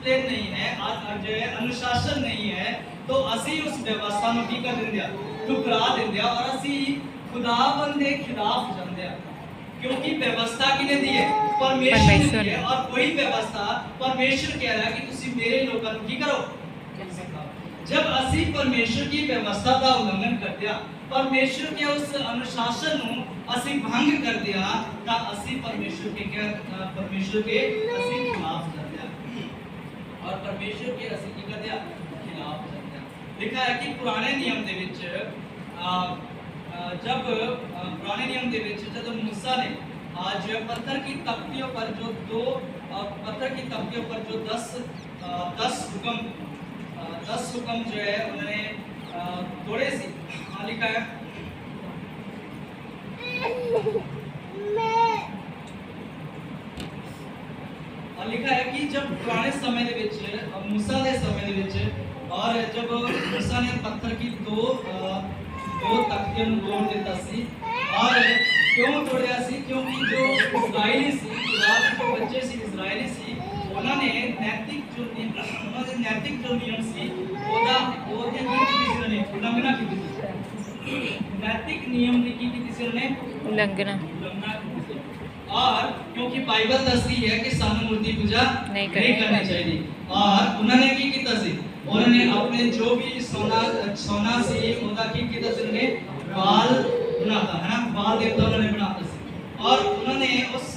Discipline नहीं है, आज जो है अनुशासन नहीं है, तो असी उस व्यवस्था ਨੂੰ ਕੀ ਕਰ ਦਿੰਦੇ ਆ, ਠੁਕਰਾ ਦਿੰਦੇ ਆ और असी खुदाबंद के खिलाफ जाते हैं। क्योंकि व्यवस्था किने दी है, परमेश्वर ने दी है, और वही व्यवस्था परमेश्वर कह रहा है कि तुसी मेरे लोगों को की करो। जब असी परमेश्वर की व्यवस्था का उल्लंघन करते हैं, परमेश्वर के उस अनुशासन ਨੂੰ ਅਸੀਂ भंग करते हैं, तो असी परमेश्वर के असी खिलाफ जाते हैं और परमेश्वर के असी की करते हैं, खिलाफ जाते हैं। लिखा है कि पुराने नियम दे विच जब पुराने नियम दे विच जब मूसा ने आज पत्थर की तख्तियों पर जो दो पत्थर की तख्तियों पर जो 10 हुक्म जो है उन्होंने थोड़े सी लिखा है, और लिखा है कि जब पुराने समय दे विच मूसा के समय दे विच और जब मूसा ने पत्थर की दो तख्तियों को तोड़ दिता सी, और क्यों तोड़िया सी, क्योंकि जो इजराइली सी, खुदा के जो बच्चे सी इजराइली सी, उन्होंने नैतिक जो नियम सी ओदी उल्लंघना की थी। नैतिक नियम की किसी ने उल्लंघना की थी। और क्योंकि बाइबल दसती है कि सानू मूर्ति पूजा नहीं करनी चाहिए, और उन्होंने की किया सी, उन्होंने अपने जो भी सोना सी उनका की किया सी, उन्होंने बाल बनाता है ना, बाल देवता उन्होंने बनाता सी, और उन्होंने उस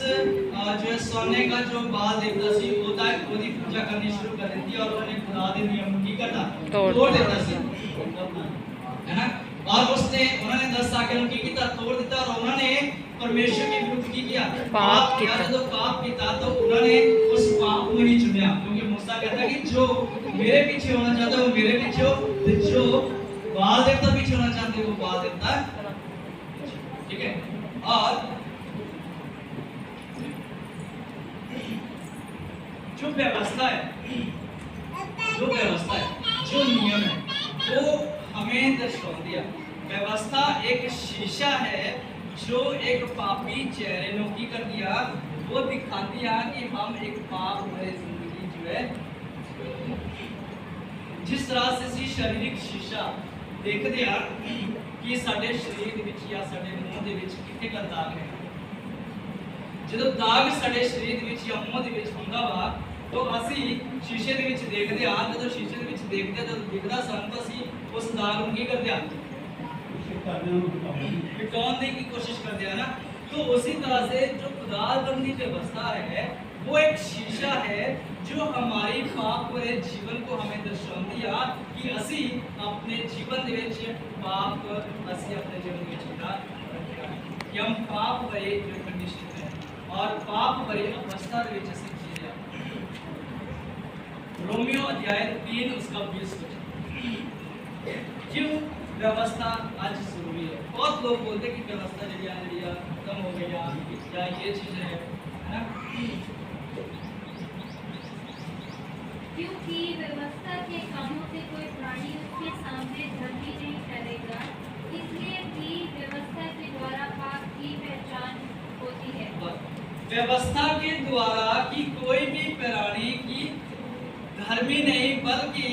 जो सोने का जो बाल देवता सी ओदी पूजा करनी शुरू कर दी, और उन्होंने खुदा के नियम की करना तोड़ देता सी, है ना। और उन्होंने 10 आज्ञाओं की किया तोड़ दिता, और उन्होंने परमेश्वर के विरुद्ध की किया, पाप किया। तो पाप किया तो उन्होंने उस पाप को ही चुना, क्योंकि मूसा कहता कि जो मेरे पीछे होना चाहता है वो मेरे पीछे हो, तो जो बाल देवता पीछे होना चाहते हैं वो बाल देवता, ठीक है। और जो व्यवस्था है, जो नियम है, वो हमें दर्शा दिया। व्यवस्था एक शीशा है जो एक पापी चेहरे ने की कर दिया, वो दिखाती है कि हम एक पाप भरी जिंदगी जो है, जिस तरह से शारीरिक शीशा देखते हैं कि साडे शरीर दे विच या साडे मुंह दे विच किथे का दाग है, जो दाग साडे शरीर दे विच या मुंह दे विच हुंदा वा, तो असी शीशे दे विच देखते हैं, जब शीशे दे विच देखते हैं, जब दिखदा सन तो असी उस दाग नूं की करदे हां, मिटाने की कोशिश करते हैं ना। तो उसी तरह से जो खुदाबंदी व्यवस्था है वो एक शीशा है जो हमारी पाप भरे जीवन को हमें दर्शाती है कि असी अपने जीवन दे विच पाप असी अपने जीवन विच रखिया कि हम पाप भरे जो कंडीशन है और पाप भरे अवस्था दे विच असी जी रहे हैं। रोमियो अध्याय 3 उसका 20 क्यों व्यवस्था आज जरूरी है। बहुत लोग बोलते हैं कि व्यवस्था जी खत्म हो गई या ये चीज़ है ना, क्योंकि व्यवस्था के कामों से कोई प्राणी उसके सामने धर्मी नहीं ठहरेगा, इसलिए भी व्यवस्था के द्वारा पाप की पहचान होती है। व्यवस्था के द्वारा कि कोई भी प्राणी की धर्मी नहीं बल्कि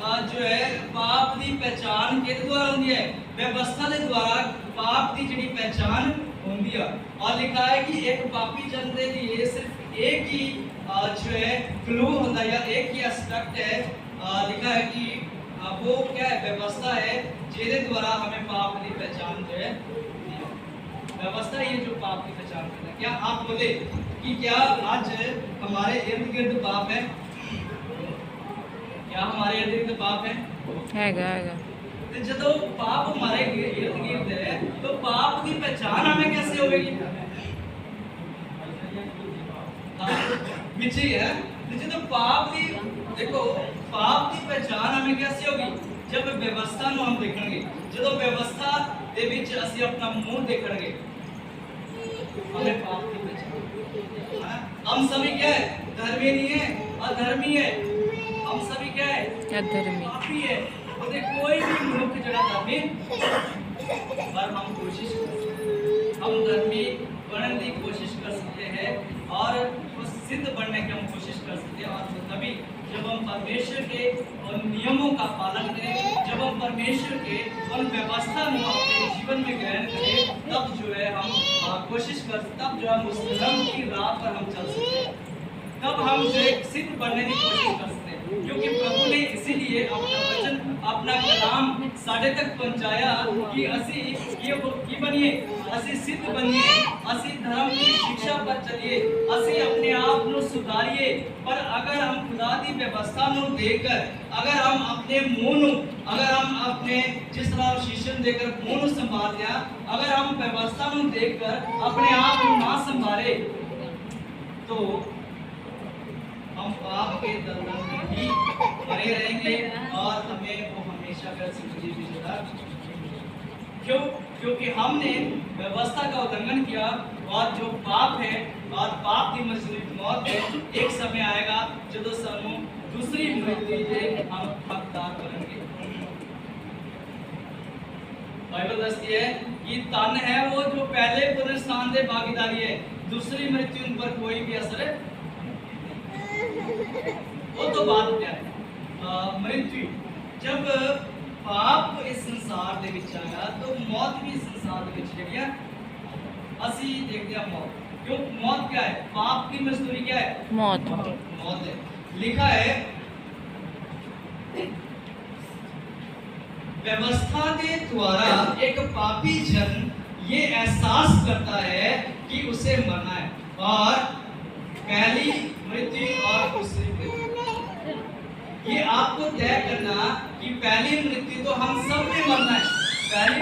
जो है पाप की पहचान के द्वारा होती है। व्यवस्था के द्वारा पाप की जी पहचान होती है, और लिखा है कि एक पापी जन के लिए सिर्फ एक ही जो है क्लू होता है या एक ही एस्पेक्ट है, लिखा है कि वो क्या है, व्यवस्था है जिसके द्वारा हमें पाप की पहचान जो है, व्यवस्था ये जो पाप की पहचान करता है। क्या आप बोले कि क्या आज हमारे इर्द गिर्द पाप है, क्या हमारे इर्द गिर्द पाप है? तो जब पाप हमारे इर्द गिर्द है तो पाप की पहचान हमें कैसे होगी? मिची है। तो जब पाप की देखो पाप की पहचान हमें कैसे होगी? जब व्यवस्था ਨੂੰ हम देखेंगे, जब व्यवस्था दे विच ਅਸੀਂ अपना मुंह देखेंगे हमें पाप की पहचान। हम सभी क्या है? धर्मी नहीं है, अधर्मी है। हम सभी क्या है? अधर्मी, पापी है। और कोई भी मनुष्य जड़ा धर्मी पर हम कोशिश हम धर्मी बनने की कोशिश कर सकते हैं और सिद्ध बनने की हम कोशिश कर सकते हैं, और तभी जब जब हम परमेश्वर के उन नियमों का पालन करें, जब हम परमेश्वर के उन व्यवस्था में अपने जीवन में ग्रहण करें, तब जो है हम कोशिश कर, तब जो हम उस धर्म की राह पर हम चल सकते हैं, तब हम जो है सिद्ध बनने की कोशिश कर सकते हैं। क्योंकि प्रभु ने इसीलिए अपना वचन, अपना कलाम साढ़े तक पहुंचाया कि असी ये बनिए, असी सिद्ध बनिए, असी धर्म की शिक्षा पर चलिए, असी अपने आप को सुधारिए। पर अगर हम खुदा की व्यवस्था को देकर, अगर हम अपने मुंह, अगर हम अपने जिस तरह शिक्षण देकर मुंह संभाल दिया, अगर हम व्यवस्था को देखकर अपने आप को ना संभाले, तो हम पाप के दलदल में ही पड़े रहेंगे और हमें वो हमेशा कर जिंदगी भी जुड़ा। क्यों? क्योंकि हमने व्यवस्था का उल्लंघन किया, और जो पाप है और पाप की मजदूरी मौत है, एक समय आएगा जब सानू दूसरी मृत्यु के हम हकदार बनेंगे। बाइबल दसती है कि तन है वो जो पहले पुनरुत्थान दे भागीदारी है, दूसरी मृत्यु पर कोई भी असर वो तो बात क्या है। मृत्यु, जब पाप इस संसार दे विच आया तो मौत भी इस संसार दे विच जड़ी है। असी देखते हैं मौत, क्यों? मौत क्या है? पाप की मजदूरी क्या है? मौत। मौत है। लिखा है व्यवस्था के द्वारा एक पापी जन ये एहसास करता है कि उसे मरना है, और पहली मृत्यु और दूसरी मृत्यु, ये आपको तय करना कि पहली मृत्यु तो हम सब ने मरना है। पहली